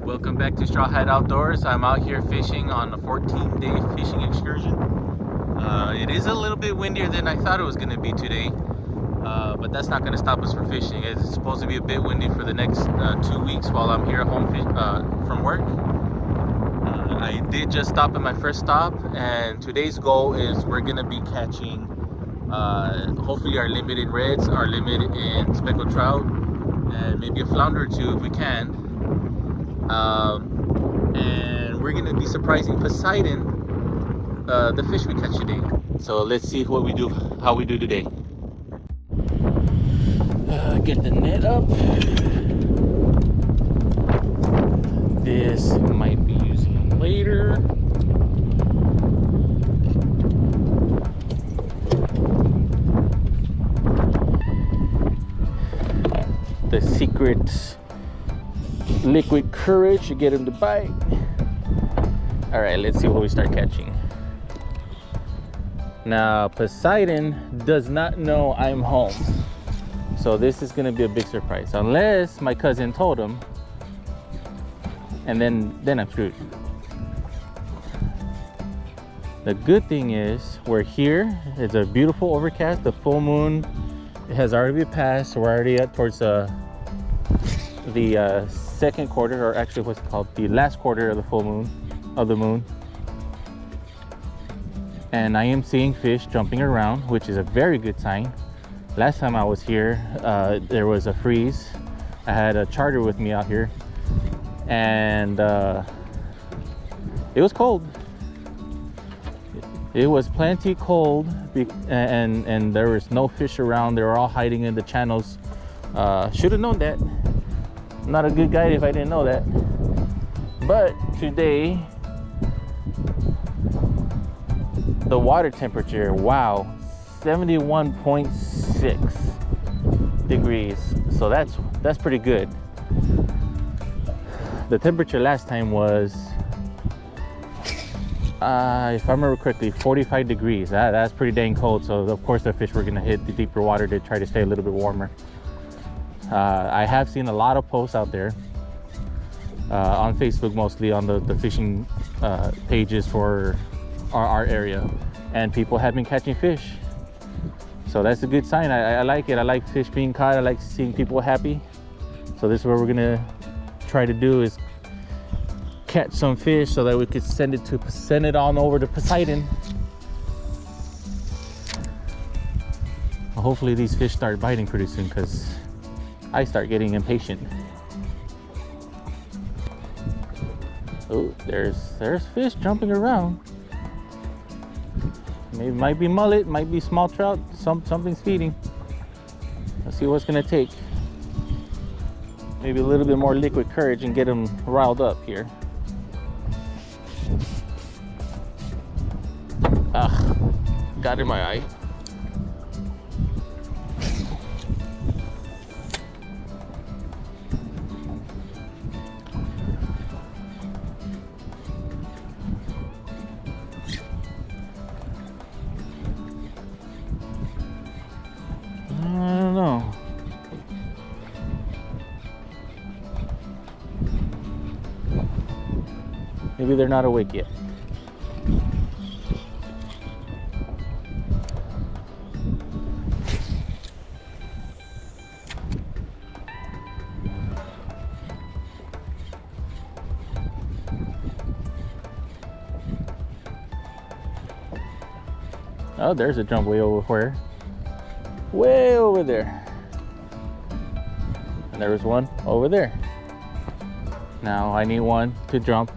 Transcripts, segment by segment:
Welcome back to Strawhat Outdoors. I'm out here fishing on a 14-day fishing excursion. It is a little bit windier than I thought it was going to be today, but that's not going to stop us from fishing. It's supposed to be a bit windy for the next 2 weeks while I'm here home from work. I did just stop at my first stop, and today's goal is we're going to be catching hopefully our limit in reds, our limit in speckled trout, and maybe a flounder or two if we can. And we're gonna be surprising Poseidon, the fish we catch today. So let's see what we do, how we do today. Get the net up. This might be using later. The secret liquid courage to get him to bite. All right, let's see what we start catching. Now Poseidon does not know I'm home, so this is going to be a big surprise unless my cousin told him, and then I'm screwed. The good thing is we're here. It's a beautiful overcast. The full moon has already passed, so we're already at towards the second quarter, or actually what's called the last quarter of the full moon, of the moon. And I am seeing fish jumping around, which is a very good sign. Last time I was here, there was a freeze. I had a charter with me out here, and it was cold. It was plenty cold, and there was no fish around. They were all hiding in the channels. Should have known that. Not a good guide if I didn't know that. But today, the water temperature, wow, 71.6 degrees. So that's pretty good. The temperature last time was, if I remember correctly, 45 degrees. That's pretty dang cold. So of course the fish were gonna hit the deeper water to try to stay a little bit warmer. I have seen a lot of posts out there on Facebook, mostly on the fishing pages for our area, and people have been catching fish. So that's a good sign. I like it. I like fish being caught. I like seeing people happy. So this is what we're gonna try to do, is catch some fish so that we could send it on over to Poseidon. Hopefully these fish start biting pretty soon, because I start getting impatient. Oh, there's fish jumping around. Maybe might be mullet, might be small trout. Something's feeding. Let's see what's gonna take. Maybe a little bit more liquid courage and get them riled up here. Got in my eye. Maybe they're not awake yet. Oh, there's a jump way over where? Way over there. And there was one over there. Now I need one to jump.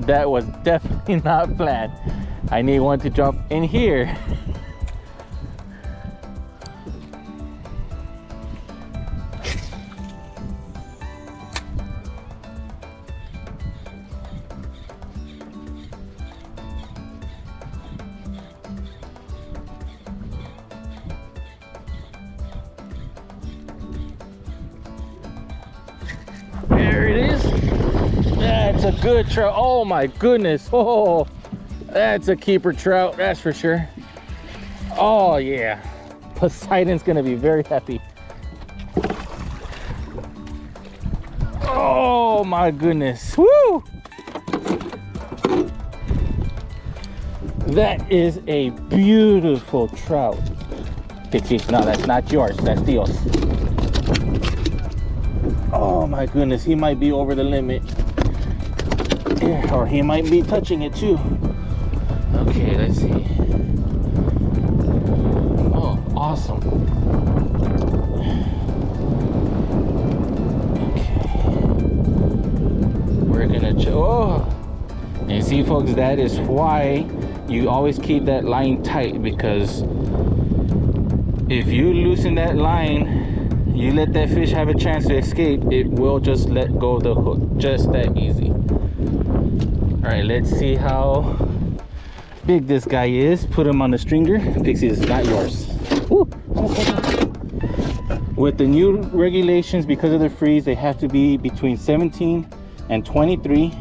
That was definitely not planned. I need one to jump in here. There it is. That's a good trout. Oh my goodness. Oh, that's a keeper trout, that's for sure. Oh yeah, Poseidon's gonna be very happy. Oh my goodness. Woo! That is a beautiful trout. Pixie, no, that's not yours. That's Dio's. Oh my goodness, he might be over the limit. Yeah, or he might be touching it too. Okay, let's see. Oh, awesome. We're gonna and see, folks, that is why you always keep that line tight, because if you loosen that line, you let that fish have a chance to escape, it will just let go of the hook, just that easy. All right, let's see how big this guy is. Put him on the stringer. Pixie, is not yours. Ooh. With the new regulations, because of the freeze, they have to be between 17 and 23,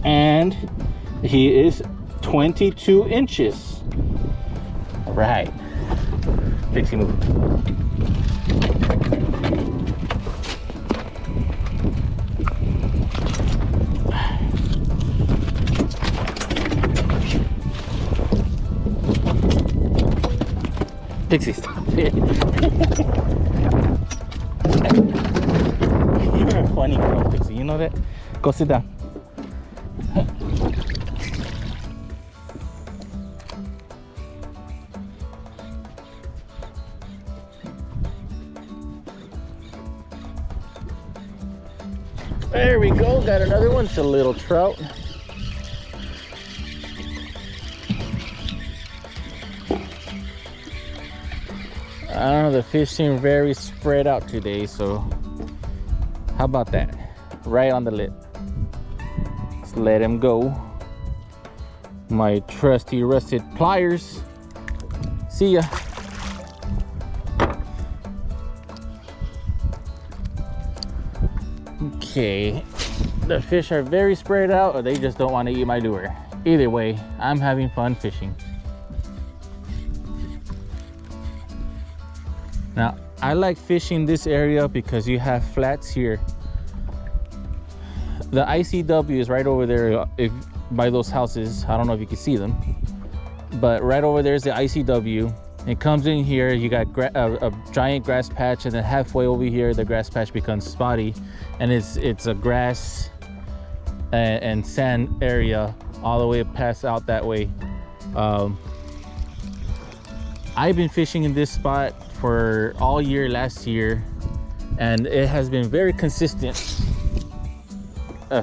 and he is 22 inches. All right, Pixie, move. Pixie, stop it. You're a funny girl, Pixie. You know that? Go sit down. There we go. Got another one. It's a little trout. I don't know, the fish seem very spread out today, so how about that? Right on the lip. Let's let him go. My trusty rusted pliers. See ya. Okay, the fish are very spread out, or they just don't want to eat my lure. Either way, I'm having fun fishing. Now, I like fishing this area because you have flats here. The ICW is right over there, by those houses. I don't know if you can see them, but right over there is the ICW. It comes in here, you got a giant grass patch, and then halfway over here, the grass patch becomes spotty, and it's a grass and sand area all the way past out that way. I've been fishing in this spot for all year last year, and it has been very consistent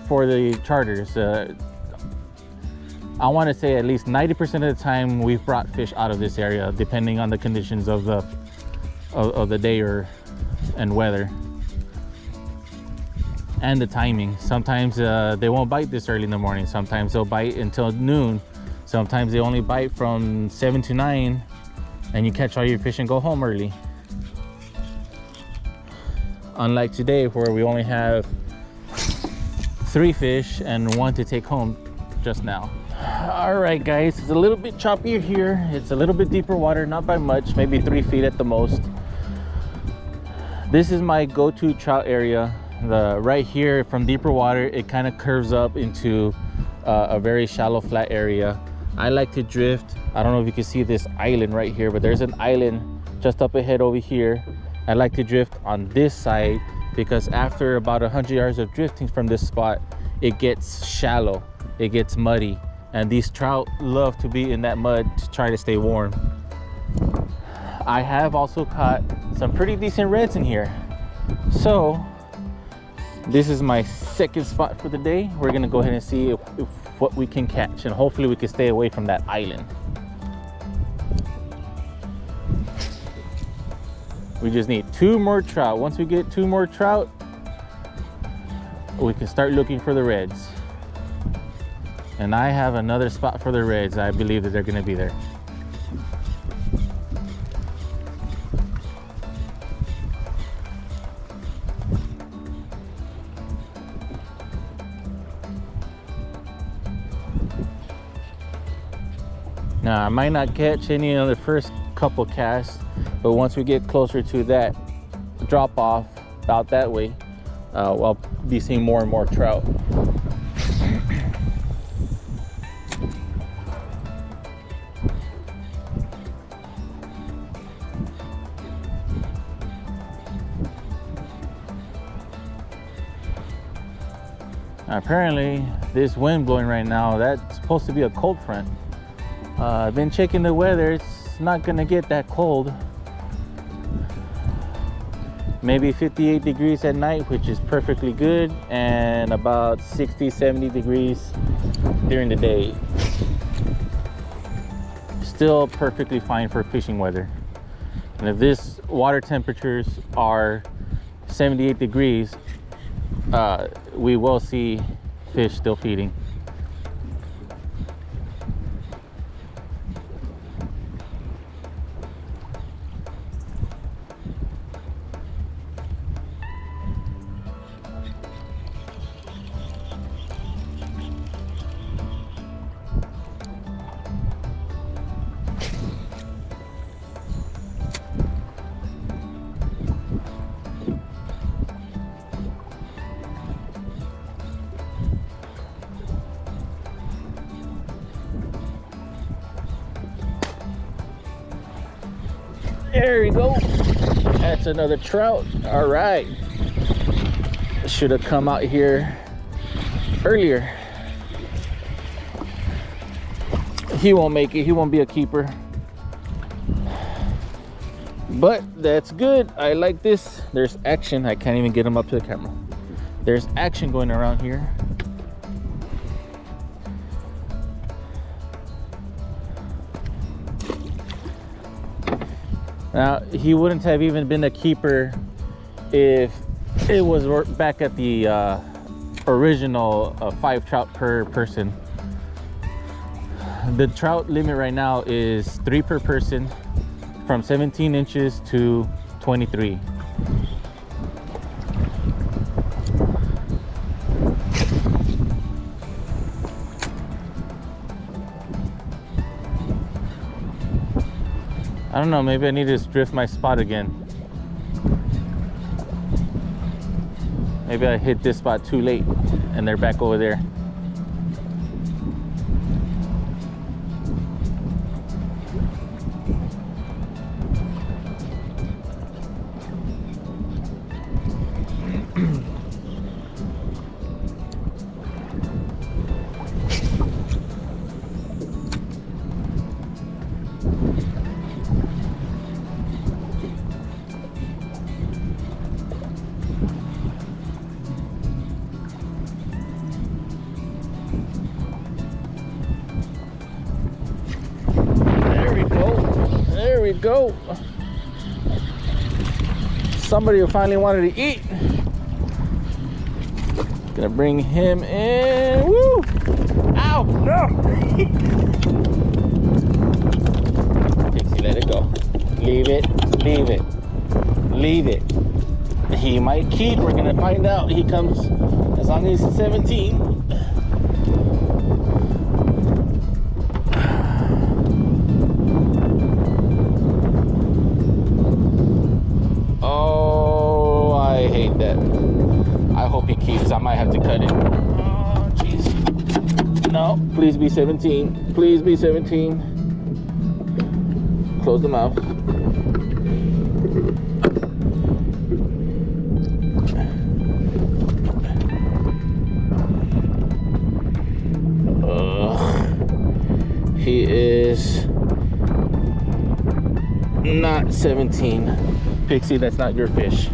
for the charters. I want to say at least 90% of the time we've brought fish out of this area, depending on the conditions of the day and weather and the timing. Sometimes they won't bite this early in the morning. Sometimes they'll bite until noon. Sometimes they only bite from 7 to 9, and you catch all your fish and go home early. Unlike today, where we only have 3 fish and 1 to take home just now. All right, guys, it's a little bit choppier here. It's a little bit deeper water, not by much, maybe 3 feet at the most. This is my go-to trout area. Right here from deeper water, it kind of curves up into a very shallow flat area. I like to drift. I don't know if you can see this island right here, but there's an island just up ahead over here. I like to drift on this side because after about 100 yards of drifting from this spot, it gets shallow, it gets muddy, and these trout love to be in that mud to try to stay warm. I have also caught some pretty decent reds in here. So this is my second spot for the day. We're gonna go ahead and see what we can catch, and hopefully we can stay away from that island. We just need 2 more trout. Once we get 2 more trout, we can start looking for the reds. And I have another spot for the reds. I believe that they're gonna be there. Now, I might not catch any of the first couple casts, but once we get closer to that drop off out that way, I'll be seeing more and more trout. Apparently this wind blowing right now, that's supposed to be a cold front. I've been checking the weather, it's not gonna get that cold. Maybe 58 degrees at night, which is perfectly good, and about 60-70 degrees during the day. Still perfectly fine for fishing weather. And if this water temperatures are 78 degrees, we will see fish still feeding. There we go. That's another trout. All right. Should have come out here earlier. He won't make it. He won't be a keeper. But that's good. I like this. There's action. I can't even get him up to the camera. There's action going around here. Now, he wouldn't have even been a keeper if it was back at the original 5 trout per person. The trout limit right now is 3 per person from 17 inches to 23. I don't know, maybe I need to drift my spot again. Maybe I hit this spot too late and they're back over there. There we go. Somebody who finally wanted to eat. Gonna bring him in. Woo! Ow! No! Pixie, let it go. Leave it. Leave it. Leave it. He might keep. We're gonna find out. He comes as long as he's 17. I might have to cut it. Oh, jeez. No, please be 17. Please be 17. Close the mouth. He is not 17. Pixie, that's not your fish.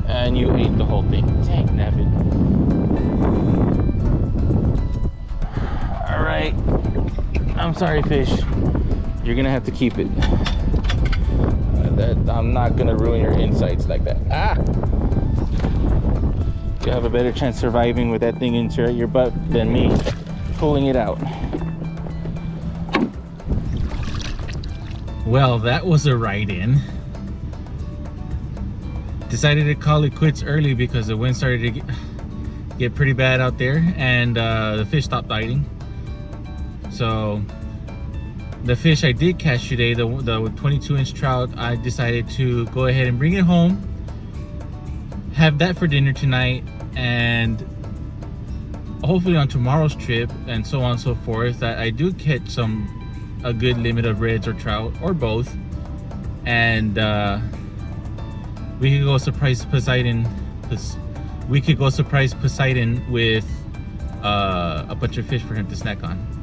And you ate the whole thing. Dang, nabbit. All right. I'm sorry, fish. You're gonna have to keep it. I'm not gonna ruin your insides like that. Ah! You have a better chance surviving with that thing into your butt than me pulling it out. Well, that was a ride-in. Decided to call it quits early because the wind started to get pretty bad out there, and the fish stopped biting. So the fish I did catch today, the 22-inch trout, I decided to go ahead and bring it home, have that for dinner tonight, and hopefully on tomorrow's trip and so on and so forth, I do catch a good limit of reds or trout or both, and we could go surprise Poseidon. We could go surprise Poseidon with a bunch of fish for him to snack on.